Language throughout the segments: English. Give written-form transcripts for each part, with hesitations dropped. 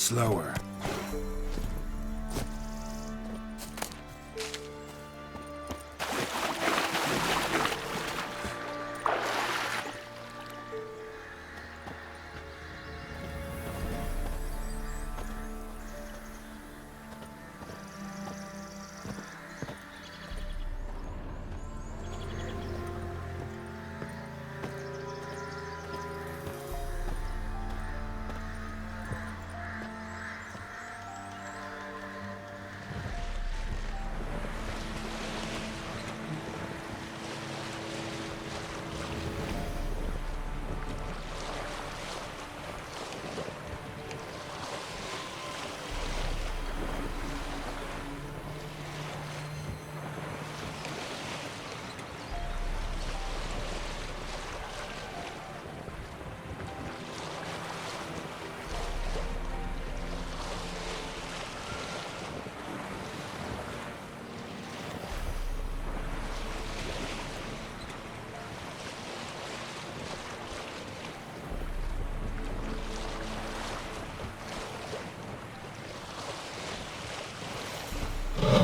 slower.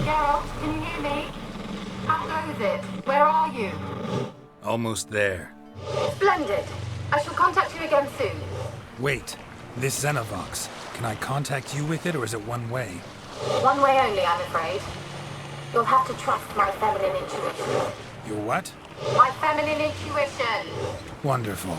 Geralt, can you hear me? How goes it? Where are you? Almost there. Splendid. I shall contact you again soon. Wait, this Xenovox. Can I contact you with it, or is it one way? One way only, I'm afraid. You'll have to trust my feminine intuition. Your what? My feminine intuition! Wonderful.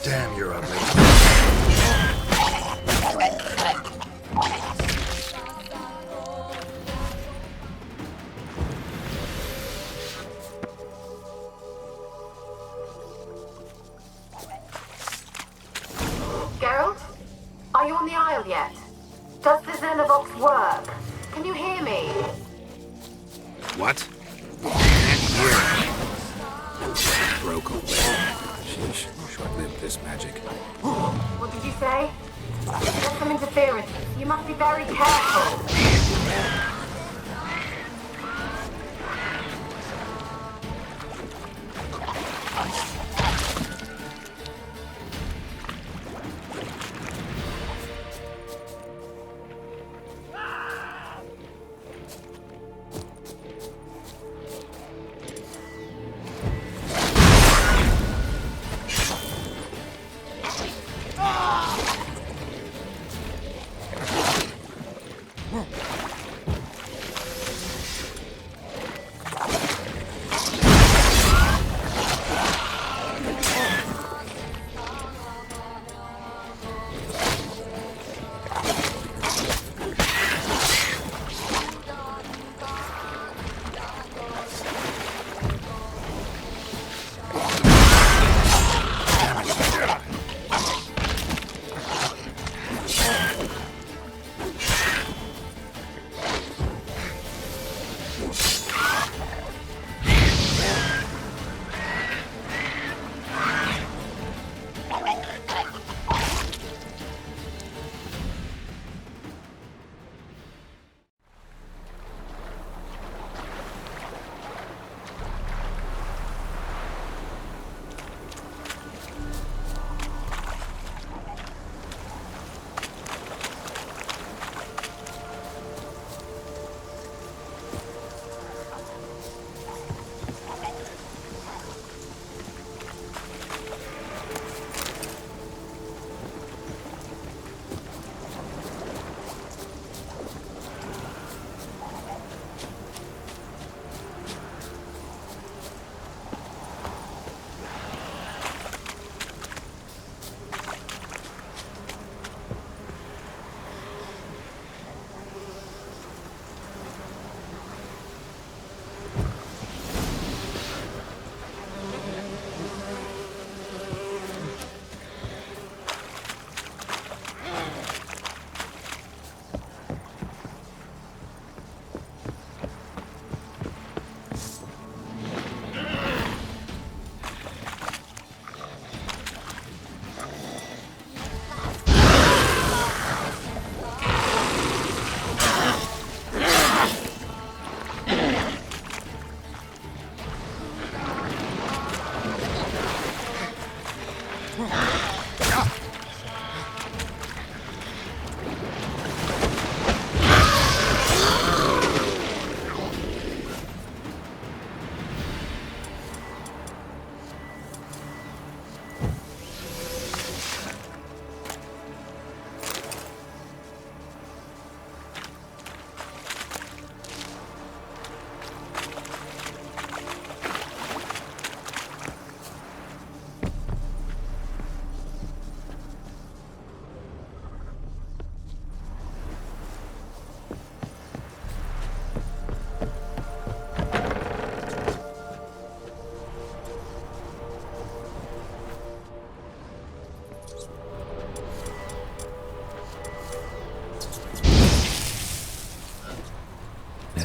Damn, you're ugly. Geralt? Are you on the Isle yet? Does the Xenovox work? Can you hear me? What? Can't hear. Broke away. Sheesh, short-lived this magic. What did you say? There's some interference. You must be very careful.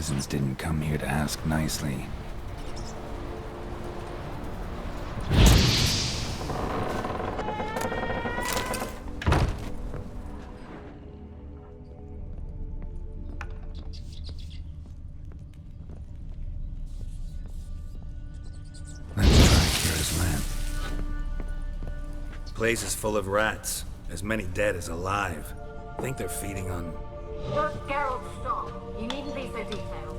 peasants didn't come here to ask nicely. Let's try Kira's lamp. Place is full of rats. As many dead as alive. Think they're feeding on... Don't Geralt, stop. You needn't be so detailed.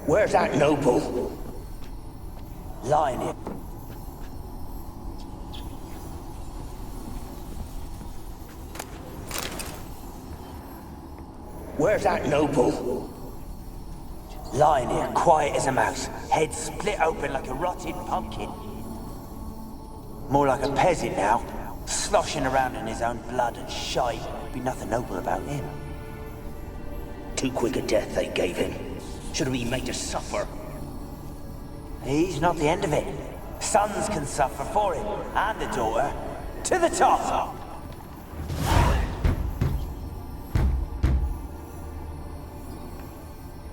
Where's that noble? Lying here. Where's that noble? Lying here, quiet as a mouse, head split open like a rotted pumpkin. More like a peasant now, sloshing around in his own blood and shite. Be nothing noble about him. Too quick a death they gave him. Should have been made to suffer. He's not the end of it. Sons can suffer for him, and a daughter. To the top!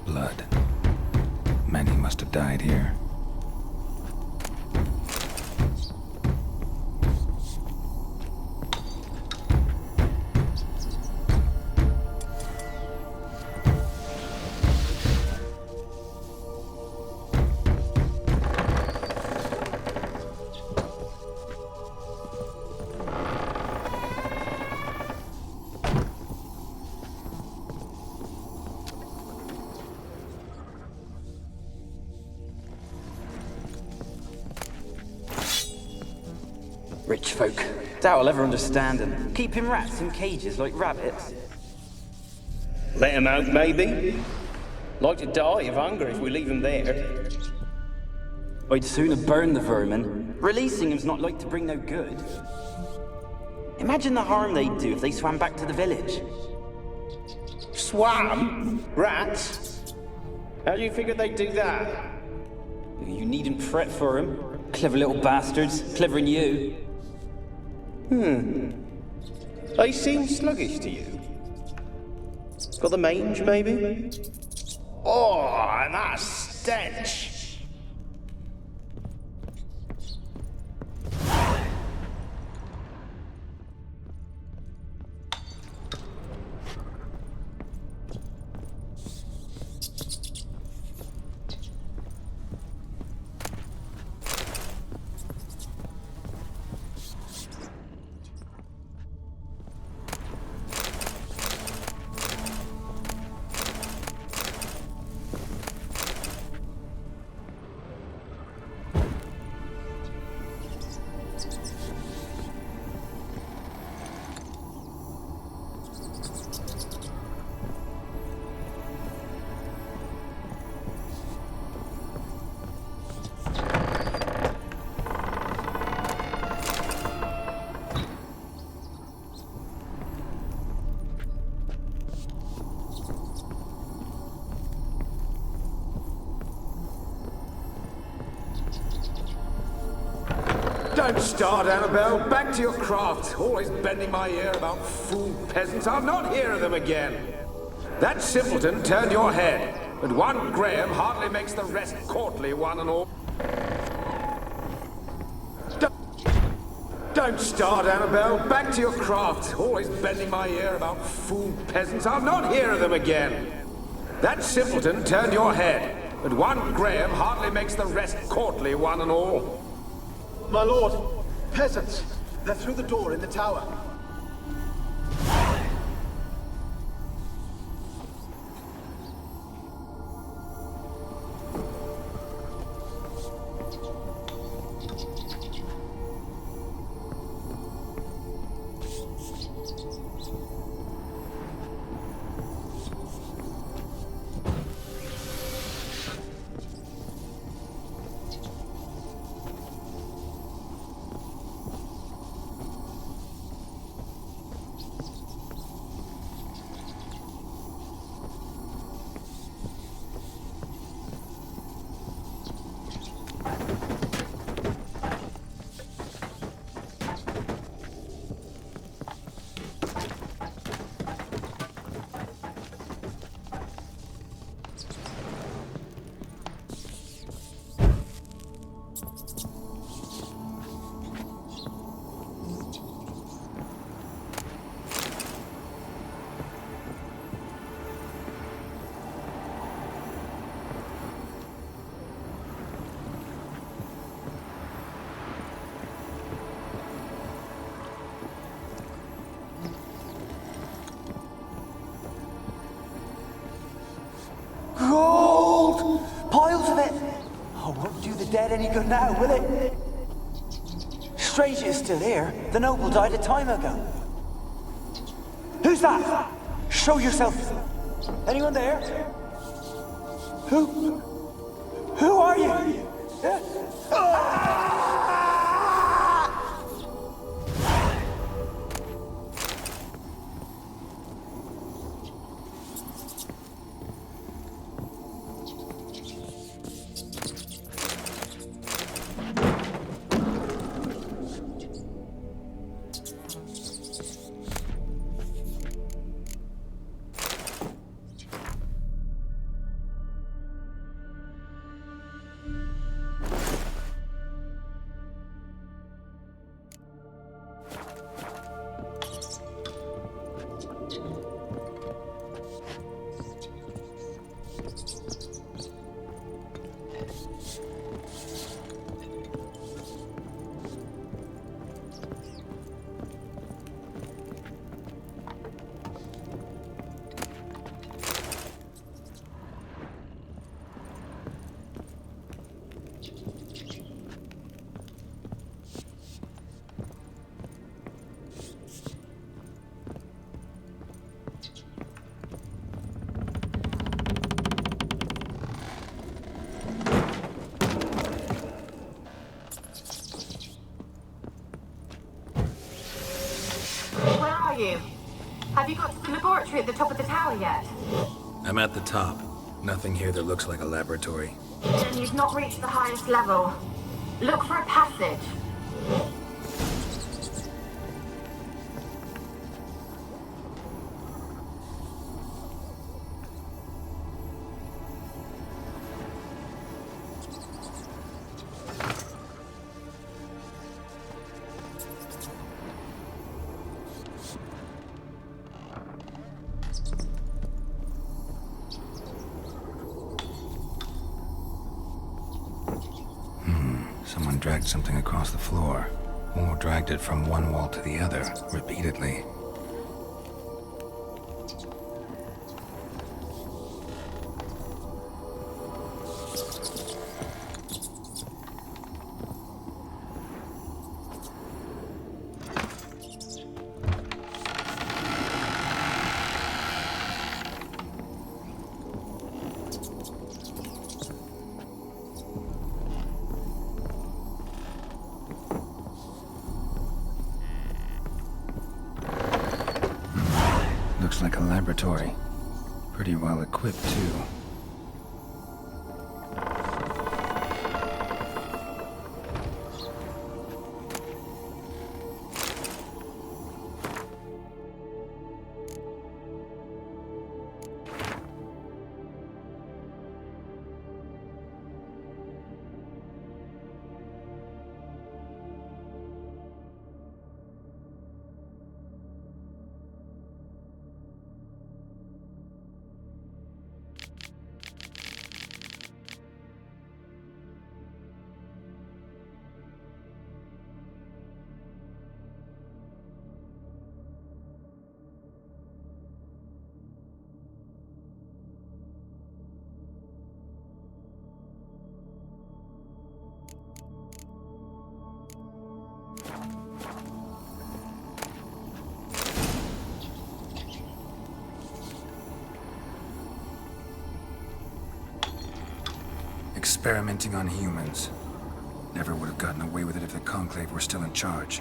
Blood. Many must have died here. Rich folk. Doubt I'll ever understand them. Keeping rats in cages like rabbits. Let him out, maybe? Like to die of hunger if we leave him there. I'd sooner burn the vermin. Releasing him's not like to bring no good. Imagine the harm they'd do if they swam back to the village. Swam? Rats? How do you figure they'd do that? You needn't fret for him. Clever little bastards. Clever than you. They seem sluggish to you. Got the mange, maybe? Oh, and that stench! Don't start, Annabelle. Back to your craft. Always bending my ear about fool peasants. I'll not hear of them again. That simpleton turned your head, but one Graham hardly makes the rest courtly, one and all. Don't start, Annabelle. Back to your craft. Always bending my ear about fool peasants. I'll not hear of them again. That simpleton turned your head, but one Graham hardly makes the rest courtly, one and all. My lord, peasants. They're through the door in the tower. dead any good now, will it? Strange it's still here. The noble died a time ago. Who's that? Show yourself. Anyone there? Who are you? Have you got to the laboratory at the top of the tower yet? I'm at the top. Nothing here that looks like a laboratory. Then you've not reached the highest level. Look for a passage. Someone dragged something across the floor, or dragged it from one wall to the other, repeatedly. Looks like a laboratory. Pretty well equipped, too. Experimenting on humans. Never would have gotten away with it if the Conclave were still in charge.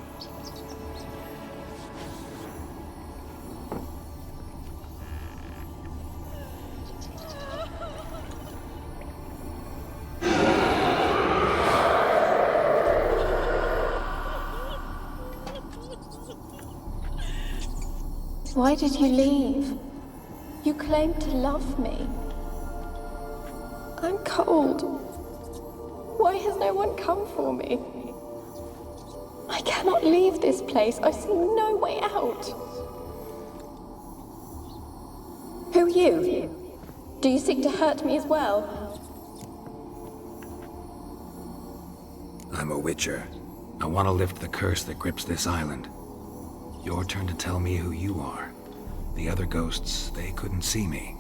Why did you leave? You claimed to love me. I'm cold. Why has no one come for me? I cannot leave this place. I see no way out. Who are you? Do you seek to hurt me as well? I'm a Witcher. I want to lift the curse that grips this island. Your turn to tell me who you are. The other ghosts, they couldn't see me.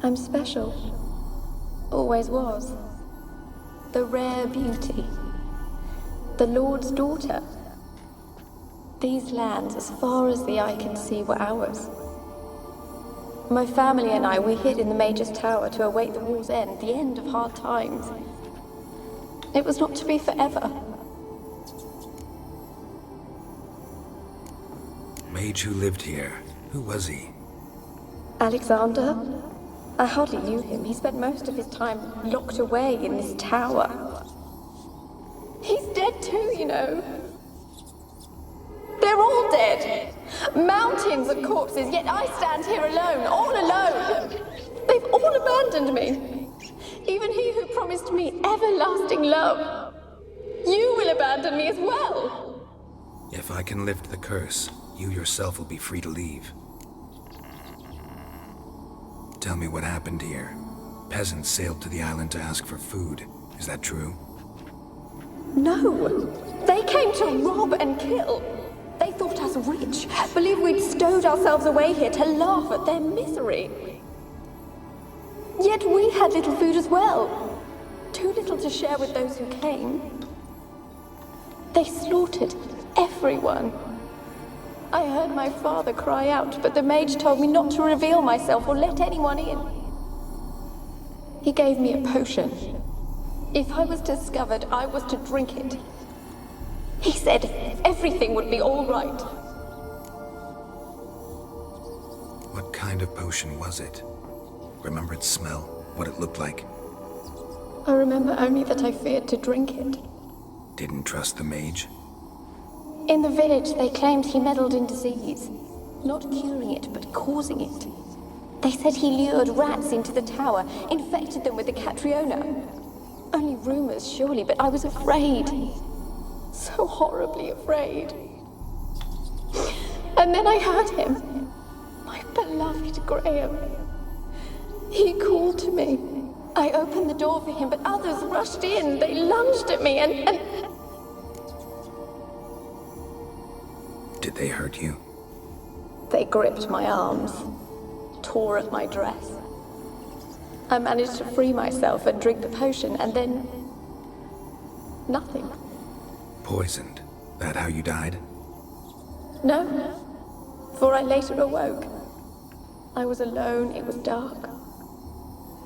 I'm special. Always was. The rare beauty. The Lord's daughter. These lands, as far as the eye can see, were ours. My family and I, we hid in the Major's Tower to await the war's end, the end of hard times. It was not to be forever. Mage who lived here. Who was he? Alexander? I hardly knew him. He spent most of his time locked away in this tower. He's dead too, you know. They're all dead. Mountains of corpses, yet I stand here alone, all alone. They've all abandoned me. Even he who promised me everlasting love. You will abandon me as well. If I can lift the curse, you yourself will be free to leave. Tell me what happened here. Peasants sailed to the island to ask for food. Is that true? No. They came to rob and kill. They thought us rich, believed we'd stowed ourselves away here to laugh at their misery. Yet we had little food as well. Too little to share with those who came. They slaughtered everyone. I heard my father cry out, but the mage told me not to reveal myself or let anyone in. He gave me a potion. If I was discovered, I was to drink it. He said everything would be all right. What kind of potion was it? Remember its smell? What it looked like? I remember only that I feared to drink it. Didn't trust the mage? In the village, they claimed he meddled in disease. Not curing it, but causing it. They said he lured rats into the tower, infected them with the Catriona. Only rumors, surely, but I was afraid. So horribly afraid. And then I heard him. My beloved Graham. He called to me. I opened the door for him, but others rushed in. They lunged at me and... Did they hurt you? They gripped my arms, tore at my dress. I managed to free myself and drink the potion, and then... nothing. Poisoned? That how you died? No, for I later awoke. I was alone, it was dark.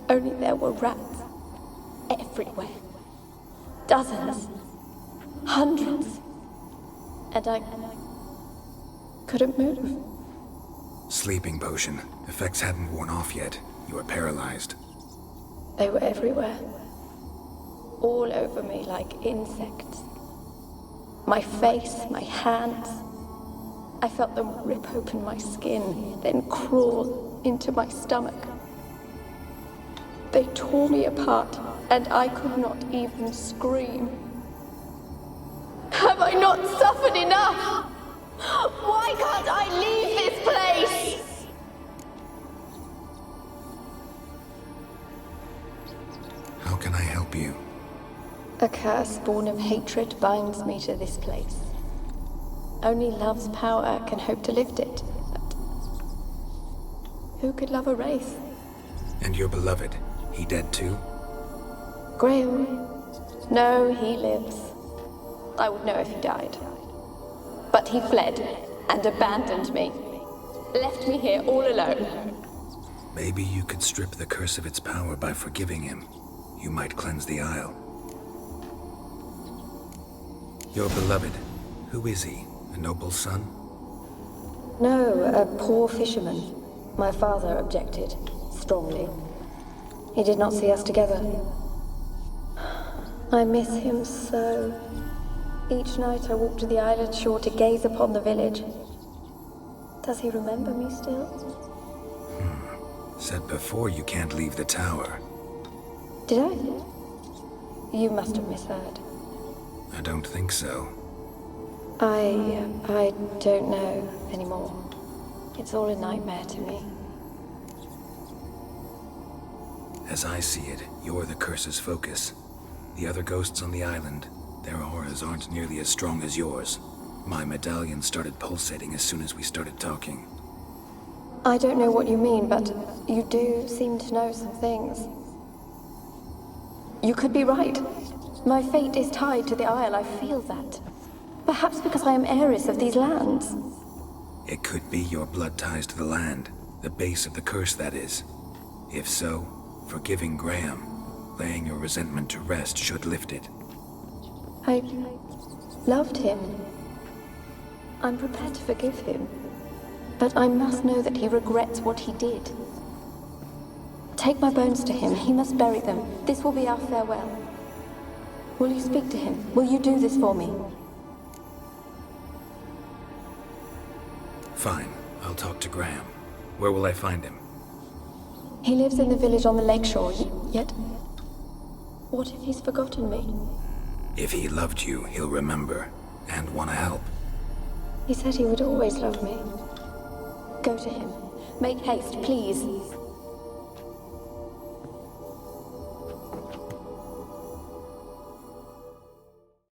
Only there were rats everywhere. Dozens. Hundreds. And I couldn't move. Sleeping potion. Effects hadn't worn off yet. You were paralyzed. They were everywhere. All over me like insects. My face, my hands. I felt them rip open my skin, then crawl into my stomach. They tore me apart, and I could not even scream. Have I not suffered enough? Why can't I leave this place? How can I help you? A curse born of hatred binds me to this place. Only love's power can hope to lift it. But who could love a wraith? And your beloved, he dead too? Graham? No, he lives. I would know if he died. But he fled and abandoned me. Left me here all alone. Maybe you could strip the curse of its power by forgiving him. You might cleanse the Isle. Your beloved, who is he? A noble son? No, a poor fisherman. My father objected, strongly. He did not see us together. I miss him so. Each night I walk to the island shore to gaze upon the village. Does he remember me still? Said before you can't leave the tower. Did I? You must have misheard. I don't think so. I don't know anymore. It's all a nightmare to me. As I see it, you're the curse's focus. The other ghosts on the island, their auras aren't nearly as strong as yours. My medallion started pulsating as soon as we started talking. I don't know what you mean, but you do seem to know some things. You could be right. My fate is tied to the Isle, I feel that. Perhaps because I am heiress of these lands. It could be your blood ties to the land, the base of the curse, that is. If so, forgiving Graham, laying your resentment to rest should lift it. I loved him. I'm prepared to forgive him. But I must know that he regrets what he did. Take my bones to him. He must bury them. This will be our farewell. Will you speak to him? Will you do this for me? Fine. I'll talk to Graham. Where will I find him? He lives in the village on the lakeshore, yet... What if he's forgotten me? If he loved you, he'll remember, and want to help. He said he would always love me. Go to him. Make haste, please.